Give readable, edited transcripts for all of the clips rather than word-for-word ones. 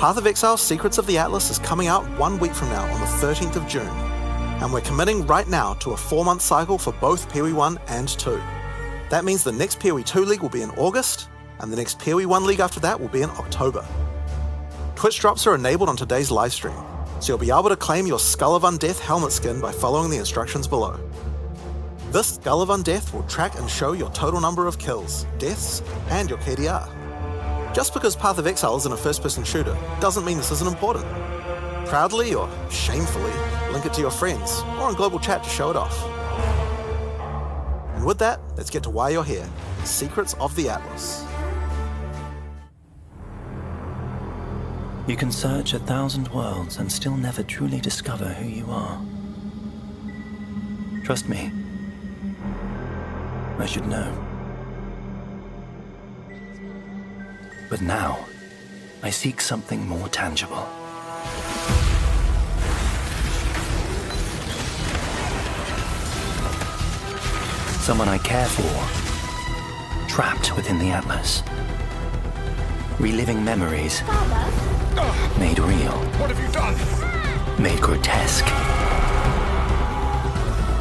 Path of Exile Secrets of the Atlas is coming out 1 week from now on the 13th of June, and we're committing right now to a 4-month cycle for both PoE 1 and 2. That means the next PoE 2 League will be in August, and the next PoE 1 League after that will be in October. Twitch drops are enabled on today's livestream, so you'll be able to claim your Skull of Undeath helmet skin by following the instructions below. This Skull of Undeath will track and show your total number of kills, deaths, and your KDR. Just because Path of Exile isn't a first-person shooter doesn't mean this isn't important. Proudly or shamefully, link it to your friends or in global chat to show it off. And with that, let's get to why you're here, Secrets of the Atlas. You can search 1,000 worlds and still never truly discover who you are. Trust me, I should know. But now, I seek something more tangible. Someone I care for, trapped within the Atlas. Reliving memories, made real. What have you done? Made grotesque.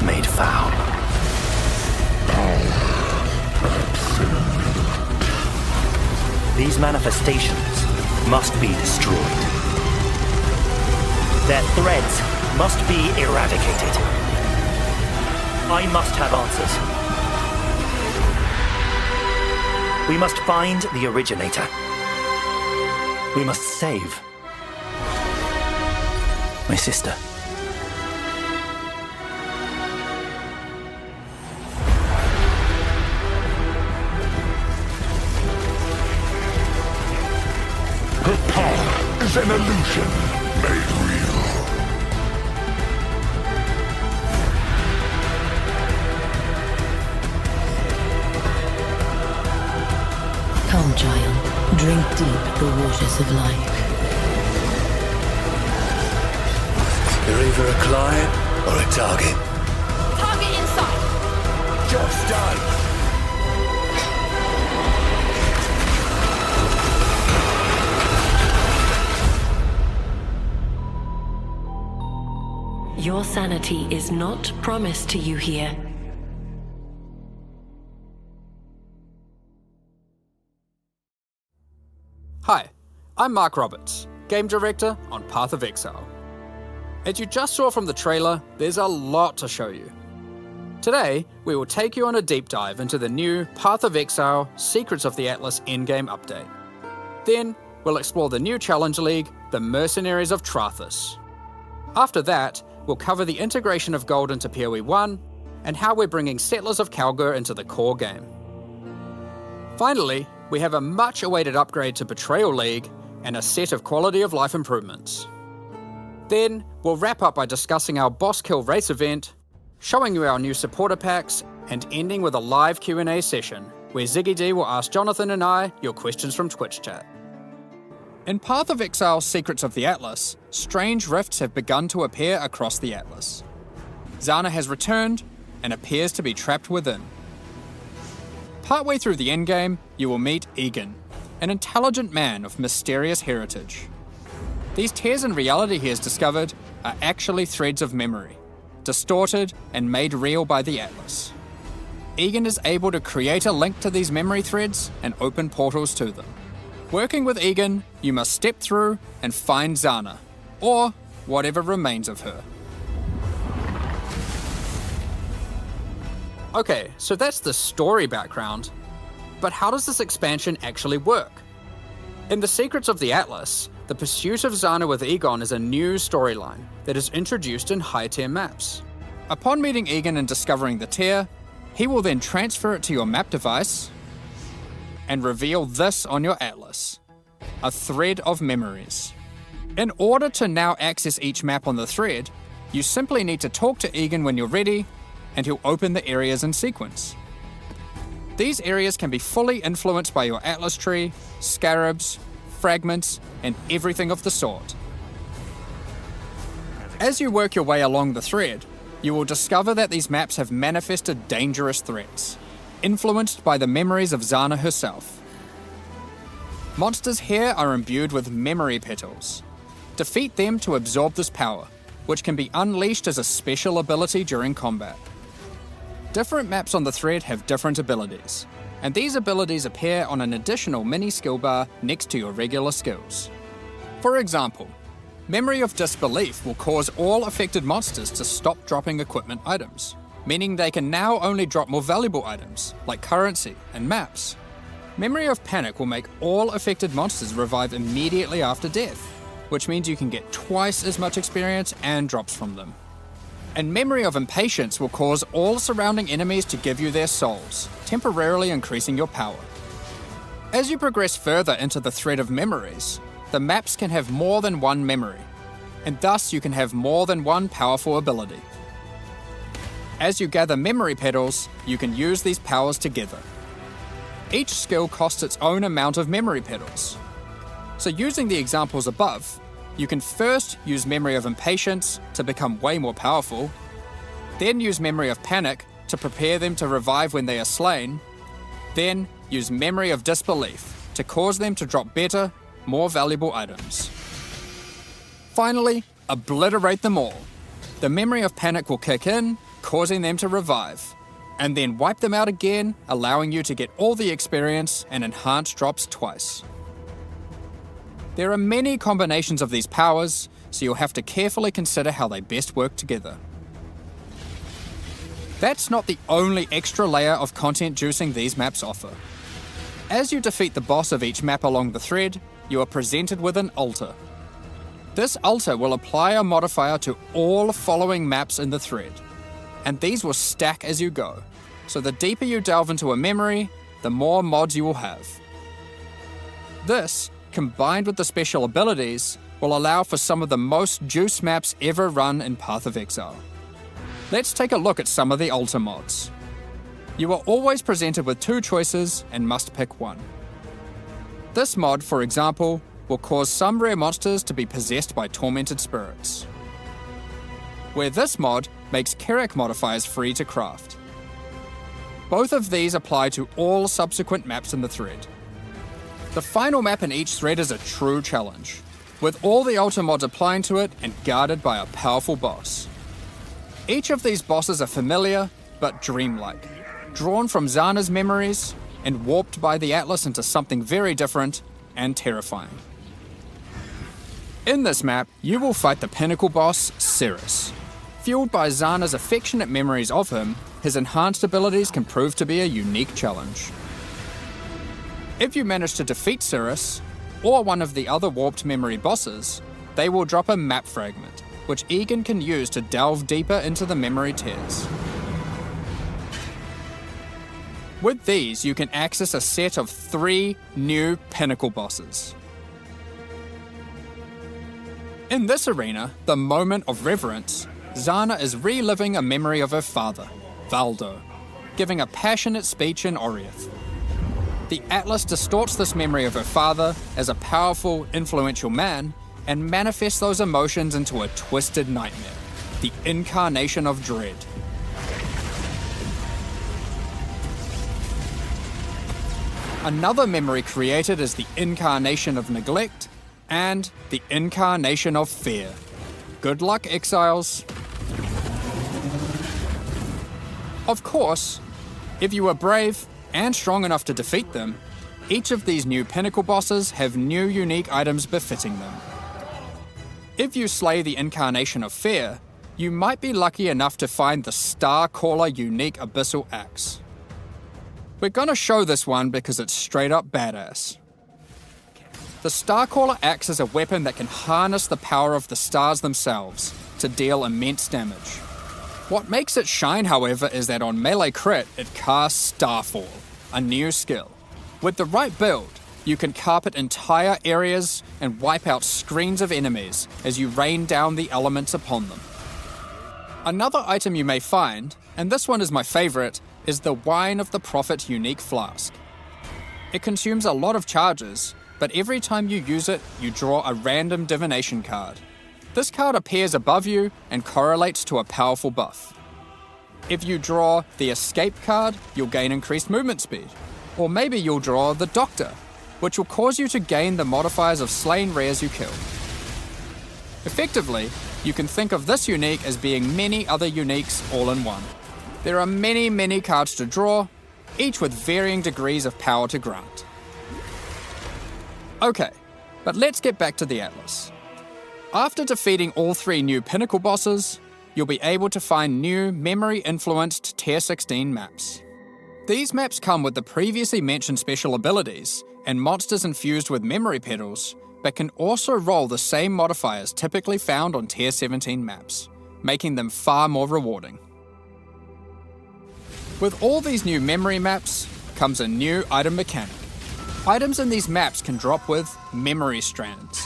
Made foul. These manifestations must be destroyed. Their threads must be eradicated. I must have answers. We must find the originator. We must save my sister. Her power is an illusion made real. Come, child, drink deep the waters of life. You're either a client or a target. Target in sight. Job's done. Your sanity is not promised to you here. Hi, I'm Mark Roberts, Game Director on Path of Exile. As you just saw from the trailer, there's a lot to show you. Today, we will take you on a deep dive into the new Path of Exile Secrets of the Atlas endgame update. Then, we'll explore the new Challenge League, the Mercenaries of Trathus. After that, we'll cover the integration of gold into PoE 1 and how we're bringing Settlers of Kalgur into the core game. Finally, we have a much-awaited upgrade to Betrayal League and a set of quality of life improvements. Then, we'll wrap up by discussing our Boss Kill race event, showing you our new supporter packs, and ending with a live Q&A session, where Ziggy D will ask Jonathan and I your questions from Twitch chat. In Path of Exile Secrets of the Atlas, strange rifts have begun to appear across the Atlas. Zana has returned, and appears to be trapped within. Partway through the endgame, you will meet Egan, an intelligent man of mysterious heritage. These tears in reality he has discovered are actually threads of memory, distorted and made real by the Atlas. Egan is able to create a link to these memory threads and open portals to them. Working with Egan, you must step through and find Zana, or whatever remains of her. Okay, so that's the story background, but how does this expansion actually work? In the Secrets of the Atlas, the pursuit of Zana with Egon is a new storyline that is introduced in high-tier maps. Upon meeting Egan and discovering the tier, he will then transfer it to your map device and reveal this on your Atlas, a thread of memories. In order to now access each map on the thread, you simply need to talk to Egan when you're ready, and he'll open the areas in sequence. These areas can be fully influenced by your Atlas tree, scarabs, fragments, and everything of the sort. As you work your way along the thread, you will discover that these maps have manifested dangerous threats, influenced by the memories of Zana herself. Monsters here are imbued with memory petals. Defeat them to absorb this power, which can be unleashed as a special ability during combat. Different maps on the thread have different abilities, and these abilities appear on an additional mini skill bar next to your regular skills. For example, Memory of Disbelief will cause all affected monsters to stop dropping equipment items, meaning they can now only drop more valuable items, like currency and maps. Memory of Panic will make all affected monsters revive immediately after death, which means you can get twice as much experience and drops from them. And Memory of Impatience will cause all surrounding enemies to give you their souls, temporarily increasing your power. As you progress further into the thread of memories, the maps can have more than one memory, and thus you can have more than one powerful ability. As you gather memory petals, you can use these powers together. Each skill costs its own amount of memory petals. So using the examples above, you can first use Memory of Impatience to become way more powerful, then use Memory of Panic to prepare them to revive when they are slain, then use Memory of Disbelief to cause them to drop better, more valuable items. Finally, obliterate them all. The Memory of Panic will kick in, causing them to revive, and then wipe them out again, allowing you to get all the experience and enhanced drops twice. There are many combinations of these powers, so you'll have to carefully consider how they best work together. That's not the only extra layer of content juicing these maps offer. As you defeat the boss of each map along the thread, you are presented with an altar. This altar will apply a modifier to all following maps in the thread, and these will stack as you go, so the deeper you delve into a memory, the more mods you will have. This, combined with the special abilities, will allow for some of the most juice maps ever run in Path of Exile. Let's take a look at some of the altar mods. You are always presented with two choices and must pick one. This mod, for example, will cause some rare monsters to be possessed by tormented spirits. Where this mod makes Kerak modifiers free to craft. Both of these apply to all subsequent maps in the thread. The final map in each thread is a true challenge, with all the altar mods applying to it and guarded by a powerful boss. Each of these bosses are familiar, but dreamlike, drawn from Zana's memories and warped by the Atlas into something very different and terrifying. In this map, you will fight the pinnacle boss, Cirrus. Fueled by Zana's affectionate memories of him, his enhanced abilities can prove to be a unique challenge. If you manage to defeat Cirrus, or one of the other warped memory bosses, they will drop a map fragment, which Egan can use to delve deeper into the memory tears. With these, you can access a set of 3 new pinnacle bosses. In this arena, the Moment of Reverence, Zana is reliving a memory of her father, Valdo, giving a passionate speech in Oriath. The Atlas distorts this memory of her father as a powerful, influential man and manifests those emotions into a twisted nightmare, the incarnation of dread. Another memory created is the incarnation of neglect and the incarnation of fear. Good luck, exiles. Of course, if you are brave and strong enough to defeat them, each of these new pinnacle bosses have new unique items befitting them. If you slay the incarnation of fear, you might be lucky enough to find the Starcaller unique abyssal axe. We're gonna show this one because it's straight up badass. The Starcaller axe is a weapon that can harness the power of the stars themselves to deal immense damage. What makes it shine, however, is that on melee crit, it casts Starfall, a new skill. With the right build, you can carpet entire areas and wipe out screens of enemies as you rain down the elements upon them. Another item you may find, and this one is my favorite, is the Wine of the Prophet unique flask. It consumes a lot of charges, but every time you use it, you draw a random divination card. This card appears above you and correlates to a powerful buff. If you draw the Escape card, you'll gain increased movement speed. Or maybe you'll draw the Doctor. which will cause you to gain the modifiers of slain rares you kill. Effectively, you can think of this unique as being many other uniques all in one. There are many cards to draw, each with varying degrees of power to grant. Okay, but let's get back to the Atlas. After defeating all 3 new Pinnacle bosses, you'll be able to find new memory-influenced Tier 16 maps. These maps come with the previously mentioned special abilities and monsters infused with memory petals, but can also roll the same modifiers typically found on Tier 17 maps, making them far more rewarding. With all these new memory maps comes a new item mechanic. Items in these maps can drop with memory strands,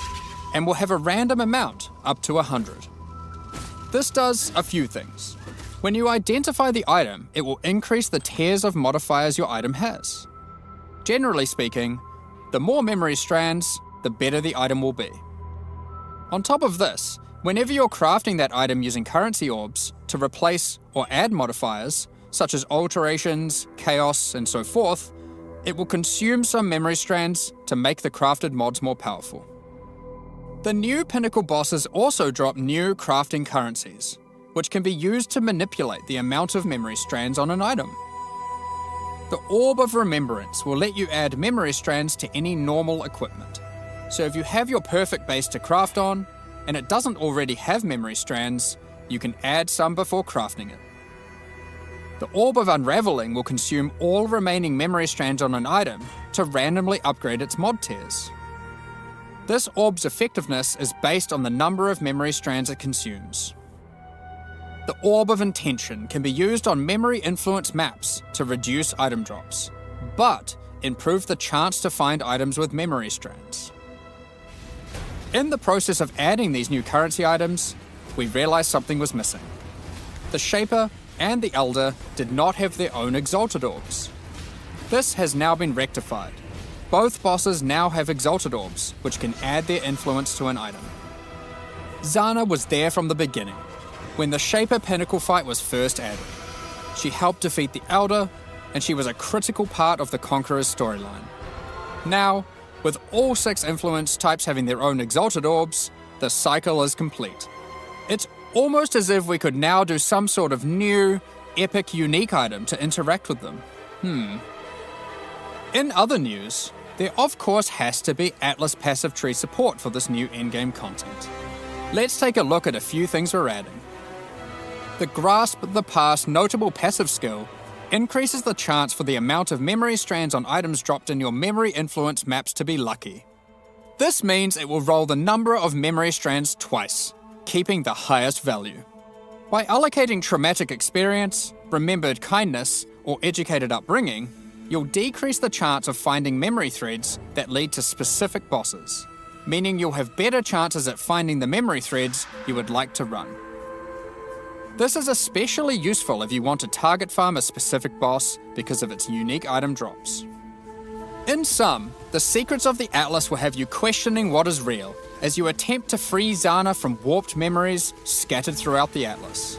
and will have a random amount up to 100. This does a few things. When you identify the item, it will increase the tiers of modifiers your item has. Generally speaking, the more memory strands, the better the item will be. On top of this, whenever you're crafting that item using currency orbs to replace or add modifiers, such as alterations, chaos, and so forth, it will consume some memory strands to make the crafted mods more powerful. The new Pinnacle bosses also drop new crafting currencies, which can be used to manipulate the amount of memory strands on an item. The Orb of Remembrance will let you add memory strands to any normal equipment. So if you have your perfect base to craft on, and it doesn't already have memory strands, you can add some before crafting it. The Orb of Unraveling will consume all remaining memory strands on an item to randomly upgrade its mod tiers. This orb's effectiveness is based on the number of memory strands it consumes. The Orb of Intention can be used on memory influence maps to reduce item drops, but improve the chance to find items with memory strands. In the process of adding these new currency items, we realized something was missing. The Shaper and the Elder did not have their own Exalted Orbs. This has now been rectified. Both bosses now have Exalted Orbs, which can add their influence to an item. Zana was there from the beginning, when the Shaper Pinnacle fight was first added. She helped defeat the Elder, and she was a critical part of the Conqueror's storyline. Now, with all 6 influence types having their own Exalted Orbs, the cycle is complete. It's almost as if we could now do some sort of new, epic, unique item to interact with them. In other news, there of course has to be Atlas passive tree support for this new endgame content. Let's take a look at a few things we're adding. The Grasp the Past notable passive skill increases the chance for the amount of memory strands on items dropped in your memory influence maps to be lucky. This means it will roll the number of memory strands twice, keeping the highest value. By allocating traumatic experience, remembered kindness, or educated upbringing, you'll decrease the chance of finding memory threads that lead to specific bosses, meaning you'll have better chances at finding the memory threads you would like to run. This is especially useful if you want to target farm a specific boss because of its unique item drops. In sum, the secrets of the Atlas will have you questioning what is real as you attempt to free Zana from warped memories scattered throughout the Atlas.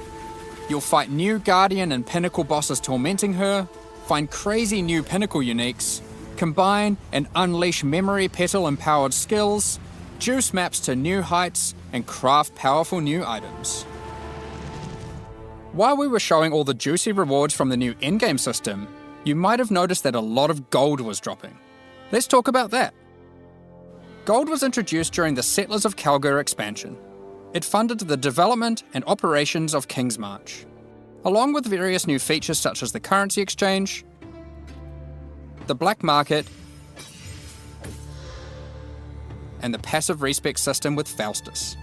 You'll fight new Guardian and Pinnacle bosses tormenting her, find crazy new Pinnacle uniques, combine and unleash memory petal empowered skills, juice maps to new heights, and craft powerful new items. While we were showing all the juicy rewards from the new endgame system, you might have noticed that a lot of gold was dropping. Let's talk about that. Gold was introduced during the Settlers of Kalgur expansion. It funded the development and operations of King's March, along with various new features such as the currency exchange, the black market, and the passive respec system with Faustus.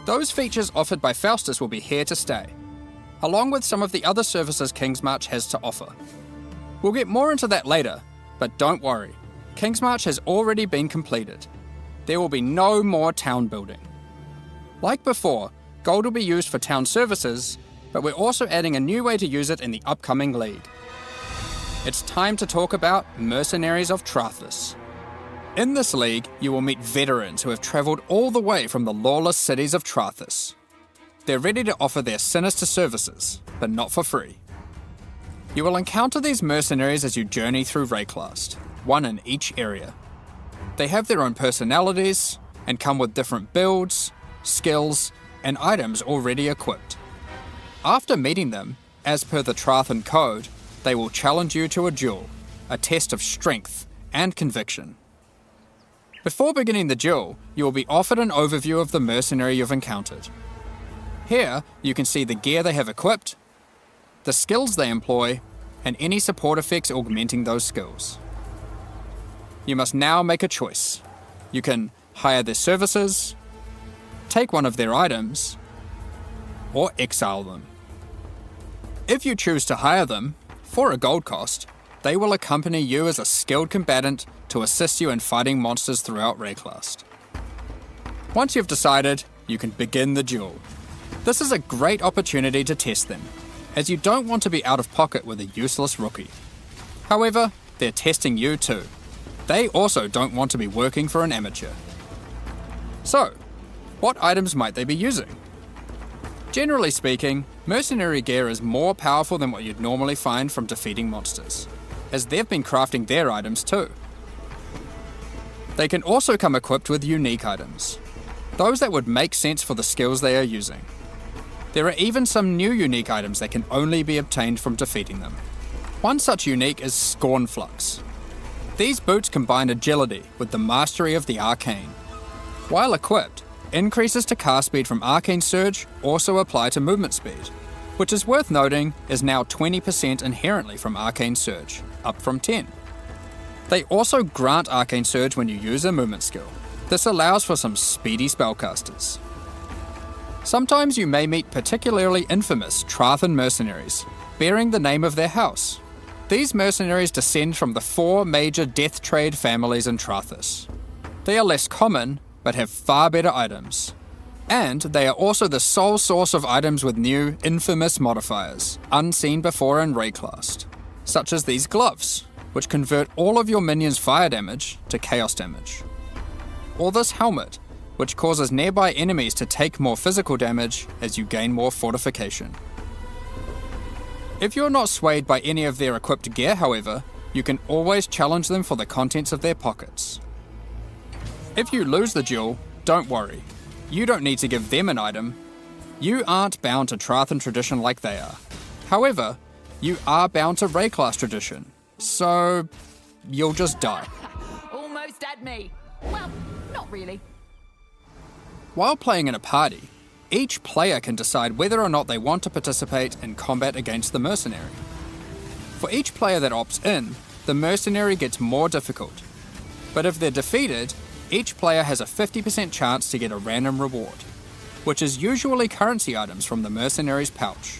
Those features offered by Faustus will be here to stay, along with some of the other services King's March has to offer. We'll get more into that later, but don't worry, King's March has already been completed. There will be no more town building. Like before, gold will be used for town services, but we're also adding a new way to use it in the upcoming league. It's time to talk about Mercenaries of Trathus. In this league, you will meet veterans who have travelled all the way from the lawless cities of Trathus. They're ready to offer their sinister services, but not for free. You will encounter these mercenaries as you journey through Rayclast, one in each area. They have their own personalities and come with different builds, skills, and items already equipped. After meeting them, as per the Trathan Code, they will challenge you to a duel, a test of strength and conviction. Before beginning the duel, you will be offered an overview of the mercenary you've encountered. Here, you can see the gear they have equipped, the skills they employ, and any support effects augmenting those skills. You must now make a choice. You can hire their services, take one of their items, or exile them. If you choose to hire them, for a gold cost, they will accompany you as a skilled combatant to assist you in fighting monsters throughout Rayclast. Once you've decided, you can begin the duel. This is a great opportunity to test them, as you don't want to be out of pocket with a useless rookie. However, they're testing you too. They also don't want to be working for an amateur. So, what items might they be using? Generally speaking, mercenary gear is more powerful than what you'd normally find from defeating monsters, as they've been crafting their items too. They can also come equipped with unique items, those that would make sense for the skills they are using. There are even some new unique items that can only be obtained from defeating them. One such unique is Scornflux. These boots combine agility with the mastery of the arcane. While equipped, increases to cast speed from Arcane Surge also apply to movement speed, which is worth noting is now 20% inherently from Arcane Surge, up from 10. They also grant Arcane Surge when you use a movement skill. This allows for some speedy spellcasters. Sometimes you may meet particularly infamous Trathan mercenaries, bearing the name of their house. These mercenaries descend from the 4 major death trade families in Trathis. They are less common, but have far better items. And they are also the sole source of items with new, infamous modifiers, unseen before in Rayclast, such as these gloves, which convert all of your minions' fire damage to chaos damage. Or this helmet, which causes nearby enemies to take more physical damage as you gain more fortification. If you're not swayed by any of their equipped gear, however, you can always challenge them for the contents of their pockets. If you lose the duel, don't worry. You don't need to give them an item. You aren't bound to Trathan tradition like they are. However, you are bound to Rayclast tradition, so you'll just die. Almost at me. Well, not really. While playing in a party, each player can decide whether or not they want to participate in combat against the mercenary. For each player that opts in, the mercenary gets more difficult. But if they're defeated, each player has a 50% chance to get a random reward, which is usually currency items from the mercenary's pouch.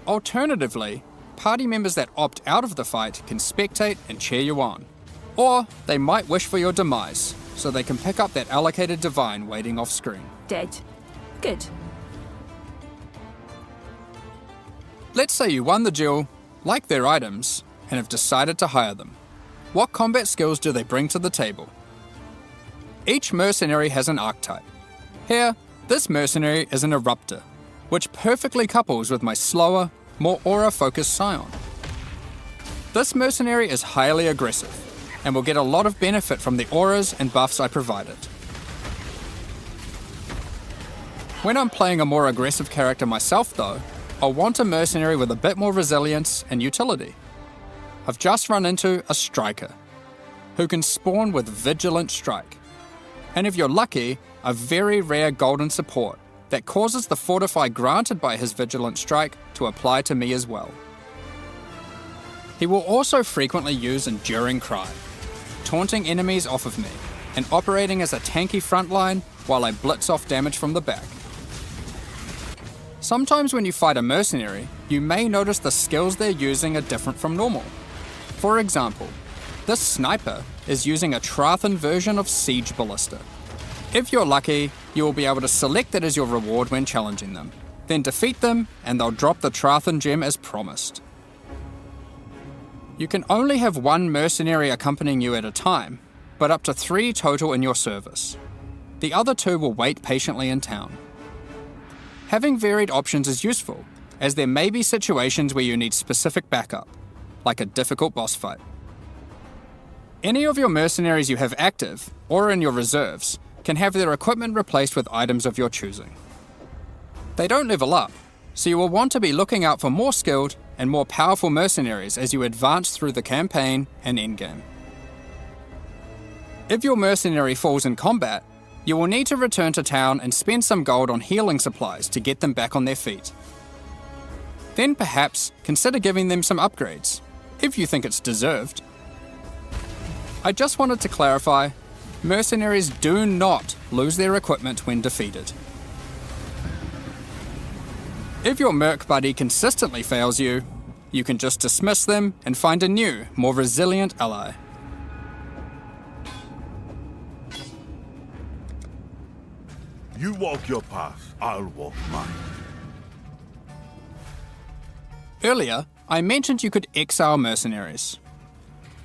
Alternatively, party members that opt out of the fight can spectate and cheer you on. Or they might wish for your demise, so they can pick up that allocated divine waiting off screen. Dead. Good. Let's say you won the duel, like their items, and have decided to hire them. What combat skills do they bring to the table? Each mercenary has an archetype. Here, this mercenary is an Eruptor, which perfectly couples with my slower, more aura-focused Scion. This mercenary is highly aggressive, and will get a lot of benefit from the auras and buffs I provided. When I'm playing a more aggressive character myself though, I'll want a mercenary with a bit more resilience and utility. I've just run into a Striker, who can spawn with Vigilant Strike, and if you're lucky, a very rare golden support that causes the Fortify granted by his Vigilant Strike to apply to me as well. He will also frequently use Enduring Cry, taunting enemies off of me, and operating as a tanky frontline while I blitz off damage from the back. Sometimes when you fight a mercenary, you may notice the skills they're using are different from normal. For example, this sniper is using a Trathan version of Siege Ballista. If you're lucky, you will be able to select it as your reward when challenging them, then defeat them and they'll drop the Trathan gem as promised. You can only have one mercenary accompanying you at a time, but up to 3 total in your service. The other 2 will wait patiently in town. having varied options is useful, as there may be situations where you need specific backup, like a difficult boss fight. Any of your mercenaries you have active, or in your reserves, can have their equipment replaced with items of your choosing. They don't level up, so you will want to be looking out for more skilled and more powerful mercenaries as you advance through the campaign and endgame. If your mercenary falls in combat, you will need to return to town and spend some gold on healing supplies to get them back on their feet. Then perhaps consider giving them some upgrades, if you think it's deserved. I just wanted to clarify, mercenaries do not lose their equipment when defeated. If your merc buddy consistently fails you, you can just dismiss them and find a new, more resilient ally. You walk your path, I'll walk mine. Earlier, I mentioned you could exile mercenaries.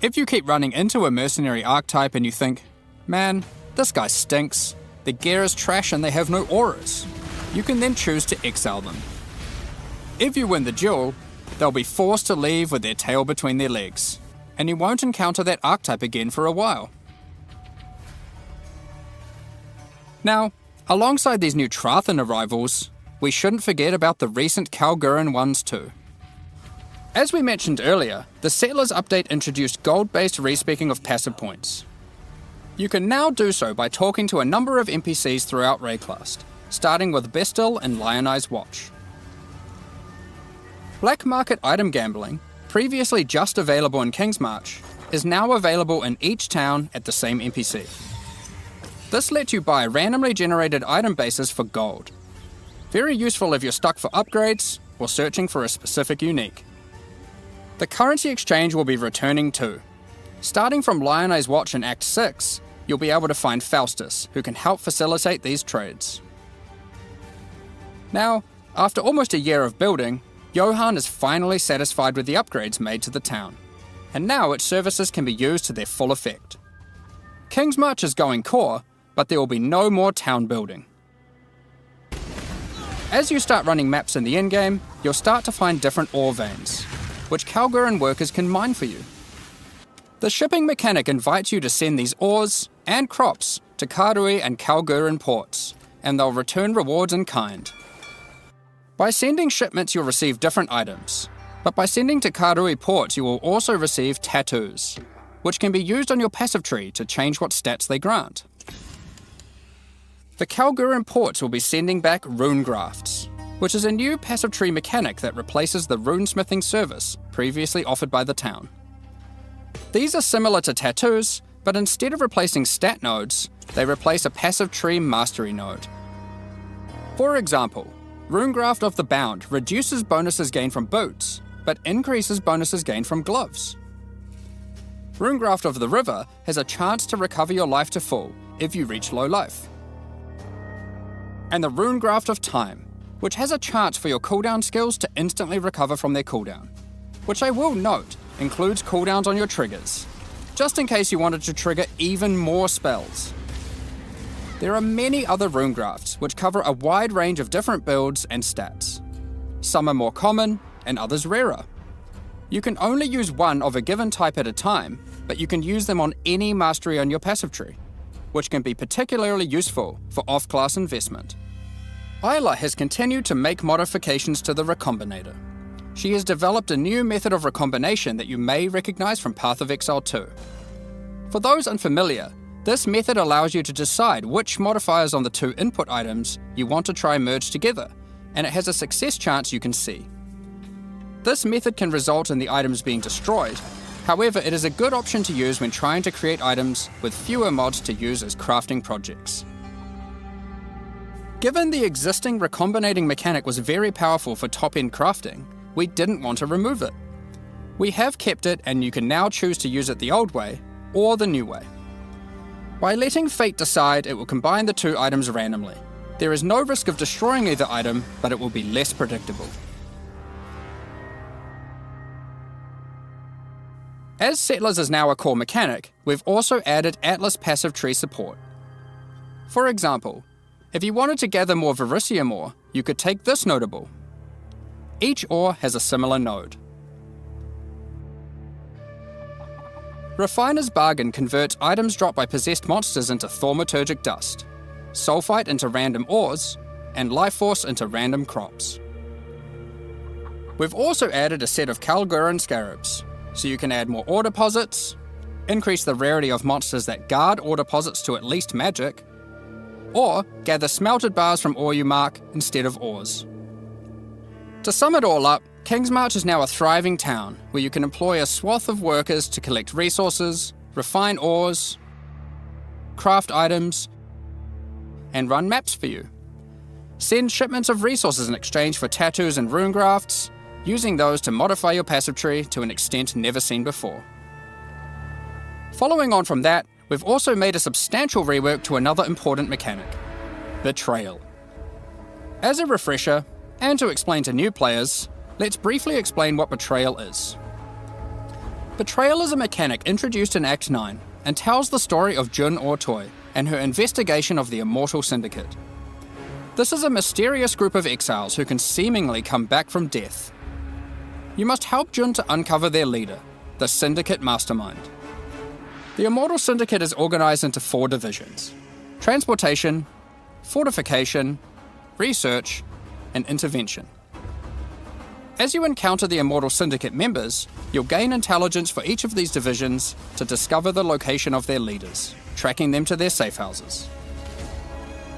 If you keep running into a mercenary archetype and you think, man, this guy stinks, their gear is trash and they have no auras, you can then choose to exile them. If you win the duel, they'll be forced to leave with their tail between their legs, and you won't encounter that archetype again for a while. Now, alongside these new Trathan arrivals, we shouldn't forget about the recent Kalguran ones too. As we mentioned earlier, the Settlers update introduced gold-based respeccing of passive points. You can now do so by talking to a number of NPCs throughout Rayclast, starting with Bestil and Lionized Watch. Black market item gambling, previously just available in Kingsmarch, is now available in each town at the same NPC. This lets you buy randomly generated item bases for gold. Very useful if you're stuck for upgrades or searching for a specific unique. The currency exchange will be returning too. Starting from Lionized Watch in Act 6, you'll be able to find Faustus, who can help facilitate these trades. Now, after almost a year of building, Johan is finally satisfied with the upgrades made to the town, and now its services can be used to their full effect. Kingsmarch is going core, but there will be no more town building. As you start running maps in the endgame, you'll start to find different ore veins, which Kalguran workers can mine for you. The shipping mechanic invites you to send these ores and crops to Karui and Kalguran ports, and they'll return rewards in kind. By sending shipments you'll receive different items, but by sending to Karui ports you will also receive tattoos, which can be used on your passive tree to change what stats they grant. The Kalguran ports will be sending back rune grafts, which is a new passive tree mechanic that replaces the runesmithing service previously offered by the town. These are similar to tattoos, but instead of replacing stat nodes, they replace a passive tree mastery node. For example, Runegraft of the Bound reduces bonuses gained from boots, but increases bonuses gained from gloves. Runegraft of the River has a chance to recover your life to full if you reach low life. And the Runegraft of Time, which has a chance for your cooldown skills to instantly recover from their cooldown, which I will note includes cooldowns on your triggers, just in case you wanted to trigger even more spells. There are many other Runegrafts which cover a wide range of different builds and stats. Some are more common and others rarer. You can only use one of a given type at a time, but you can use them on any mastery on your passive tree, which can be particularly useful for off-class investment. Isla has continued to make modifications to the Recombinator. She has developed a new method of recombination that you may recognize from Path of Exile 2. For those unfamiliar, this method allows you to decide which modifiers on the two input items you want to try merge together, and it has a success chance you can see. This method can result in the items being destroyed, however it is a good option to use when trying to create items with fewer mods to use as crafting projects. Given the existing recombinating mechanic was very powerful for top-end crafting, we didn't want to remove it. We have kept it, and you can now choose to use it the old way or the new way. By letting fate decide, it will combine the two items randomly. There is no risk of destroying either item, but it will be less predictable. As Settlers is now a core mechanic, we've also added Atlas passive tree support. For example, If you wanted to gather more Verisium ore, you could take this notable. Each ore has a similar node. Refiner's Bargain converts items dropped by possessed monsters into thaumaturgic dust, sulfite into random ores, and life force into random crops. We've also added a set of Kalguran scarabs, so you can add more ore deposits, increase the rarity of monsters that guard ore deposits to at least magic, or gather smelted bars from ore you mark instead of ores. To sum it all up, Kingsmarch is now a thriving town where you can employ a swath of workers to collect resources, refine ores, craft items, and run maps for you. Send shipments of resources in exchange for tattoos and rune grafts, using those to modify your passive tree to an extent never seen before. Following on from that, we've also made a substantial rework to another important mechanic: betrayal. As a refresher, and to explain to new players, let's briefly explain what betrayal is. Betrayal is a mechanic introduced in Act 9 and tells the story of Jun Ortoy and her investigation of the Immortal Syndicate. This is a mysterious group of exiles who can seemingly come back from death. You must help Jun to uncover their leader, the Syndicate Mastermind. The Immortal Syndicate is organized into 4 divisions: transportation, fortification, research, and intervention. As you encounter the Immortal Syndicate members, you'll gain intelligence for each of these divisions to discover the location of their leaders, tracking them to their safe houses.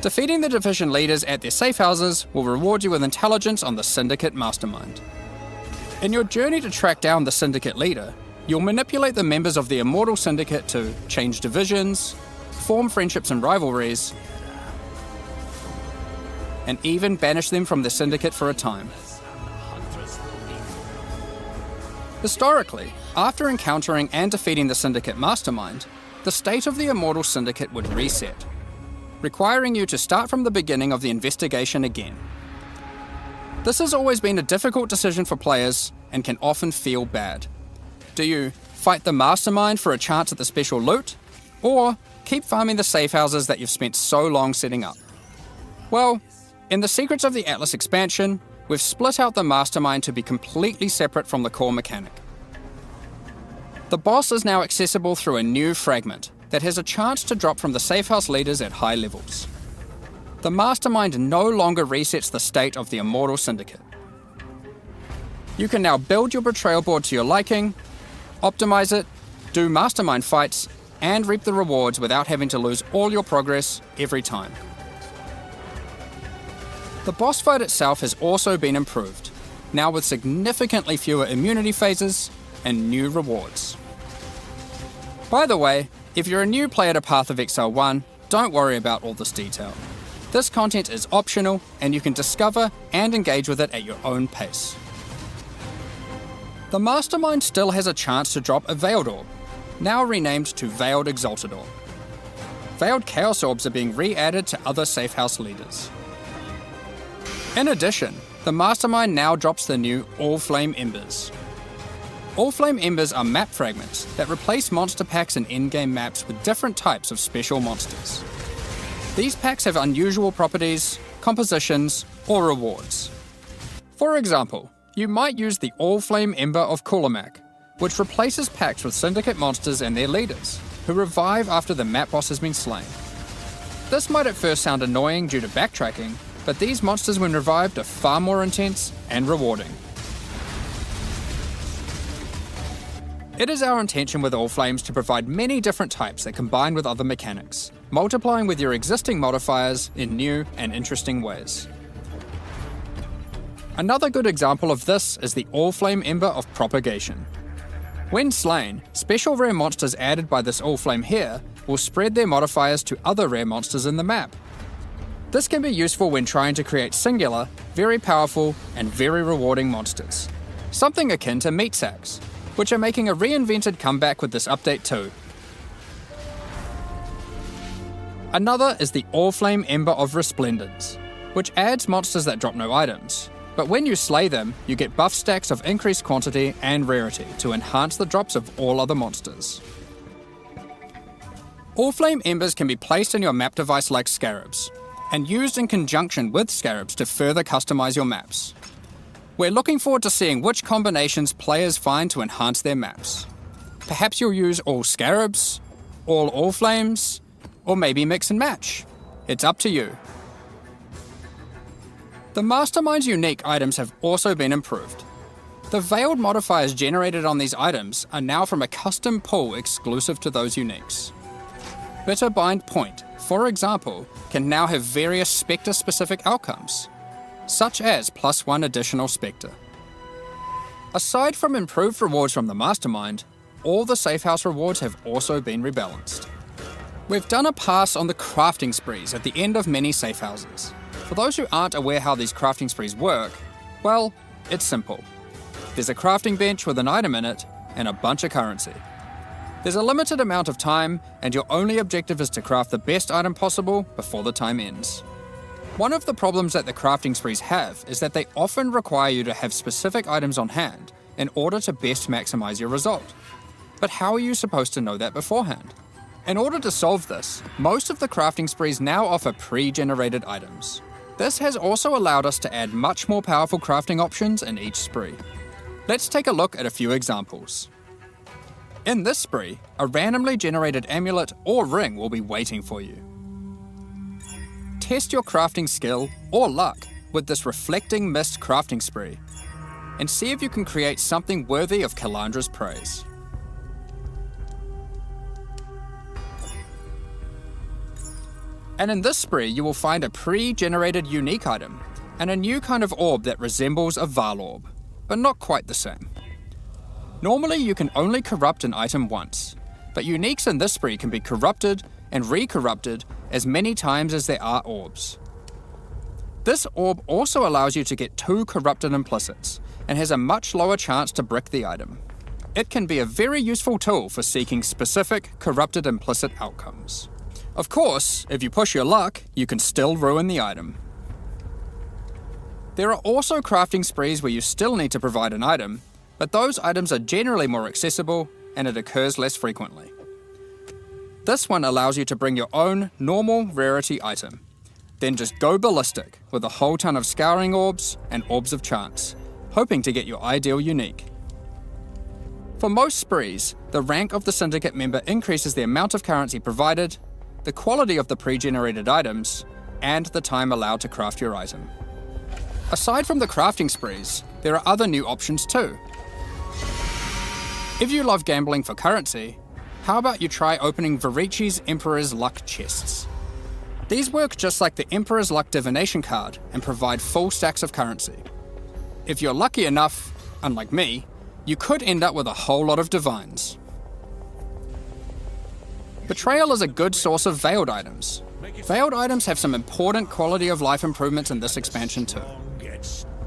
Defeating the division leaders at their safe houses will reward you with intelligence on the Syndicate Mastermind. In your journey to track down the Syndicate leader, you'll manipulate the members of the Immortal Syndicate to change divisions, form friendships and rivalries, and even banish them from the Syndicate for a time. Historically, after encountering and defeating the Syndicate Mastermind, the state of the Immortal Syndicate would reset, requiring you to start from the beginning of the investigation again. This has always been a difficult decision for players and can often feel bad. Do you fight the Mastermind for a chance at the special loot, or keep farming the safe houses that you've spent so long setting up? Well, in the Secrets of the Atlas expansion, we've split out the Mastermind to be completely separate from the core mechanic. The boss is now accessible through a new fragment that has a chance to drop from the safe house leaders at high levels. The Mastermind no longer resets the state of the Immortal Syndicate. You can now build your betrayal board to your liking, optimize it, do Mastermind fights, and reap the rewards without having to lose all your progress every time. The boss fight itself has also been improved, now with significantly fewer immunity phases and new rewards. By the way, if you're a new player to Path of Exile 1, don't worry about all this detail. This content is optional and you can discover and engage with it at your own pace. The Mastermind still has a chance to drop a Veiled Orb, now renamed to Veiled Exalted Orb. Veiled Chaos Orbs are being re-added to other safe house leaders. In addition, the Mastermind now drops the new All Flame Embers. All Flame Embers are map fragments that replace monster packs in in-game maps with different types of special monsters. These packs have unusual properties, compositions, or rewards. For example, you might use the All Flame Ember of Kulamak, which replaces packs with Syndicate monsters and their leaders, who revive after the map boss has been slain. This might at first sound annoying due to backtracking, but these monsters when revived are far more intense and rewarding. It is our intention with All Flames to provide many different types that combine with other mechanics, multiplying with your existing modifiers in new and interesting ways. Another good example of this is the All Flame Ember of Propagation. When slain, special rare monsters added by this All Flame here will spread their modifiers to other rare monsters in the map. This can be useful when trying to create singular, very powerful, and very rewarding monsters. Something akin to meat sacks, which are making a reinvented comeback with this update too. Another is the All Flame Ember of Resplendence, which adds monsters that drop no items, but when you slay them, you get buff stacks of increased quantity and rarity to enhance the drops of all other monsters. All Flame Embers can be placed in your map device like scarabs, and used in conjunction with scarabs to further customize your maps. We're looking forward to seeing which combinations players find to enhance their maps. Perhaps you'll use all scarabs, all flames, or maybe mix and match. It's up to you. The Mastermind's unique items have also been improved. The veiled modifiers generated on these items are now from a custom pool exclusive to those uniques. Bitter Bind Point, for example, can now have various Spectre-specific outcomes, such as +1 additional Spectre. Aside from improved rewards from the Mastermind, all the Safehouse rewards have also been rebalanced. We've done a pass on the crafting sprees at the end of many Safehouses. For those who aren't aware how these crafting sprees work, well, it's simple. There's a crafting bench with an item in it and a bunch of currency. There's a limited amount of time, and your only objective is to craft the best item possible before the time ends. One of the problems that the crafting sprees have is that they often require you to have specific items on hand in order to best maximize your result. But how are you supposed to know that beforehand? In order to solve this, most of the crafting sprees now offer pre-generated items. This has also allowed us to add much more powerful crafting options in each spree. Let's take a look at a few examples. In this spree, a randomly generated amulet or ring will be waiting for you. Test your crafting skill or luck with this Reflecting Mist crafting spree, and see if you can create something worthy of Kalandra's praise. And in this spree, you will find a pre-generated unique item, and a new kind of orb that resembles a Val orb, but not quite the same. Normally you can only corrupt an item once, but uniques in this spree can be corrupted and re-corrupted as many times as there are orbs. This orb also allows you to get 2 corrupted implicits, and has a much lower chance to brick the item. It can be a very useful tool for seeking specific corrupted implicit outcomes. Of course, if you push your luck, you can still ruin the item. There are also crafting sprees where you still need to provide an item, but those items are generally more accessible and it occurs less frequently. This one allows you to bring your own normal rarity item, then just go ballistic with a whole ton of scouring orbs and orbs of chance, hoping to get your ideal unique. For most sprees, the rank of the syndicate member increases the amount of currency provided, the quality of the pre-generated items, and the time allowed to craft your item. Aside from the crafting sprees, there are other new options too. If you love gambling for currency, how about you try opening Varici's Emperor's Luck chests? These work just like the Emperor's Luck divination card and provide full stacks of currency. If you're lucky enough, unlike me, you could end up with a whole lot of divines. Betrayal is a good source of veiled items. Veiled items have some important quality of life improvements in this expansion too.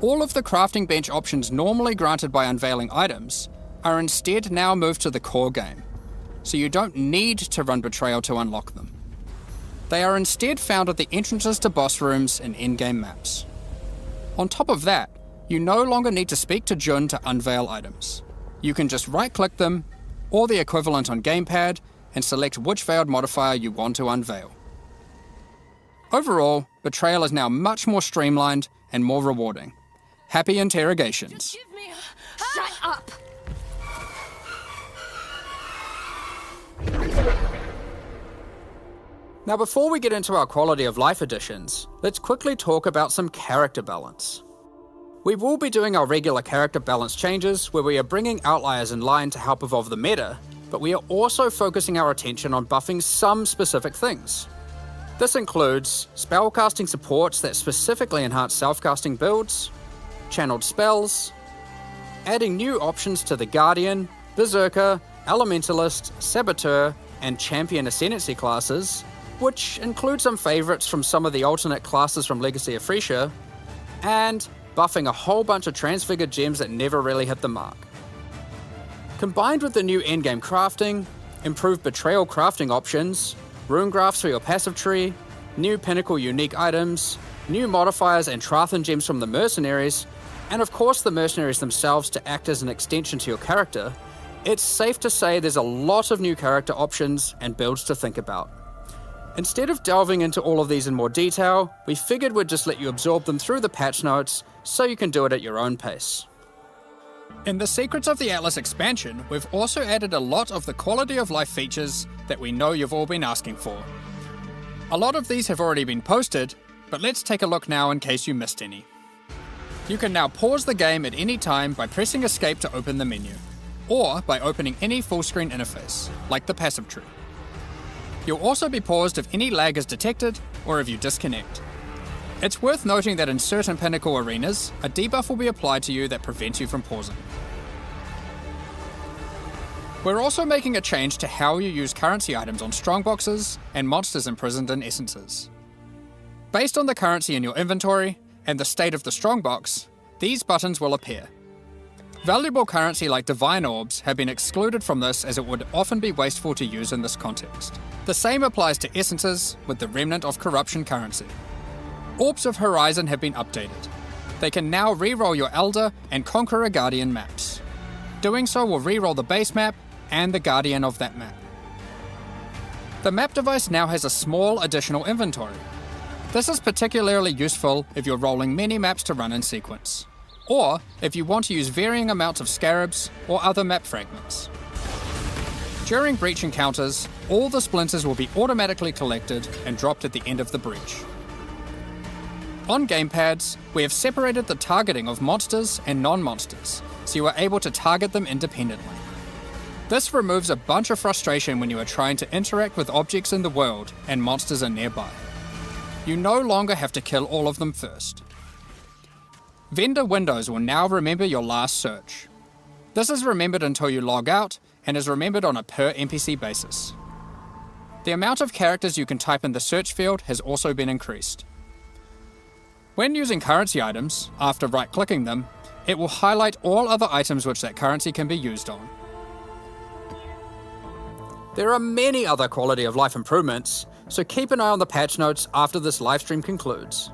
All of the crafting bench options normally granted by unveiling items are instead now moved to the core game, so you don't need to run Betrayal to unlock them. They are instead found at the entrances to boss rooms and in-game maps. On top of that, you no longer need to speak to Jun to unveil items. You can just right-click them, or the equivalent on gamepad, and select which veiled modifier you want to unveil. Overall, Betrayal is now much more streamlined and more rewarding. Happy interrogations. Shut up! Now before we get into our quality of life additions, let's quickly talk about some character balance. We will be doing our regular character balance changes where we are bringing outliers in line to help evolve the meta, but we are also focusing our attention on buffing some specific things. This includes spellcasting supports that specifically enhance self-casting builds, channeled spells, adding new options to the Guardian, Berserker, Elementalist, Saboteur, and Champion Ascendancy classes, which include some favourites from some of the alternate classes from Legacy of Freesia, and buffing a whole bunch of transfigured gems that never really hit the mark. Combined with the new endgame crafting, improved Betrayal crafting options, rune graphs for your passive tree, new pinnacle unique items, new modifiers and Trathan gems from the mercenaries, and of course the mercenaries themselves to act as an extension to your character, it's safe to say there's a lot of new character options and builds to think about. Instead of delving into all of these in more detail, we figured we'd just let you absorb them through the patch notes so you can do it at your own pace. In the Secrets of the Atlas expansion, we've also added a lot of the quality of life features that we know you've all been asking for. A lot of these have already been posted, but let's take a look now in case you missed any. You can now pause the game at any time by pressing escape to open the menu, or by opening any full-screen interface, like the passive tree. You'll also be paused if any lag is detected or if you disconnect. It's worth noting that in certain Pinnacle arenas, a debuff will be applied to you that prevents you from pausing. We're also making a change to how you use currency items on strongboxes and monsters imprisoned in essences. Based on the currency in your inventory and the state of the strongbox, these buttons will appear. Valuable currency like divine orbs have been excluded from this as it would often be wasteful to use in this context. The same applies to essences with the remnant of corruption currency. Orbs of Horizon have been updated. They can now re-roll your Elder and Conqueror Guardian maps. Doing so will re-roll the base map and the Guardian of that map. The map device now has a small additional inventory. This is particularly useful if you're rolling many maps to run in sequence, or if you want to use varying amounts of scarabs or other map fragments. During breach encounters, all the splinters will be automatically collected and dropped at the end of the breach. On gamepads, we have separated the targeting of monsters and non-monsters, so you are able to target them independently. This removes a bunch of frustration when you are trying to interact with objects in the world and monsters are nearby. You no longer have to kill all of them first. Vendor windows will now remember your last search. This is remembered until you log out and is remembered on a per NPC basis. The amount of characters you can type in the search field has also been increased. When using currency items, after right-clicking them, it will highlight all other items which that currency can be used on. There are many other quality of life improvements, so keep an eye on the patch notes after this livestream concludes.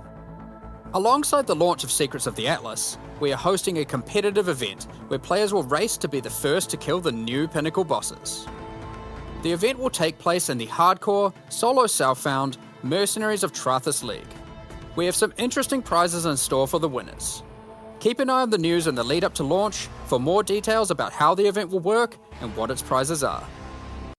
Alongside the launch of Secrets of the Atlas, we are hosting a competitive event where players will race to be the first to kill the new Pinnacle bosses. The event will take place in the hardcore, solo self-found Mercenaries of Trathis League. We have some interesting prizes in store for the winners. Keep an eye on the news in the lead up to launch for more details about how the event will work and what its prizes are.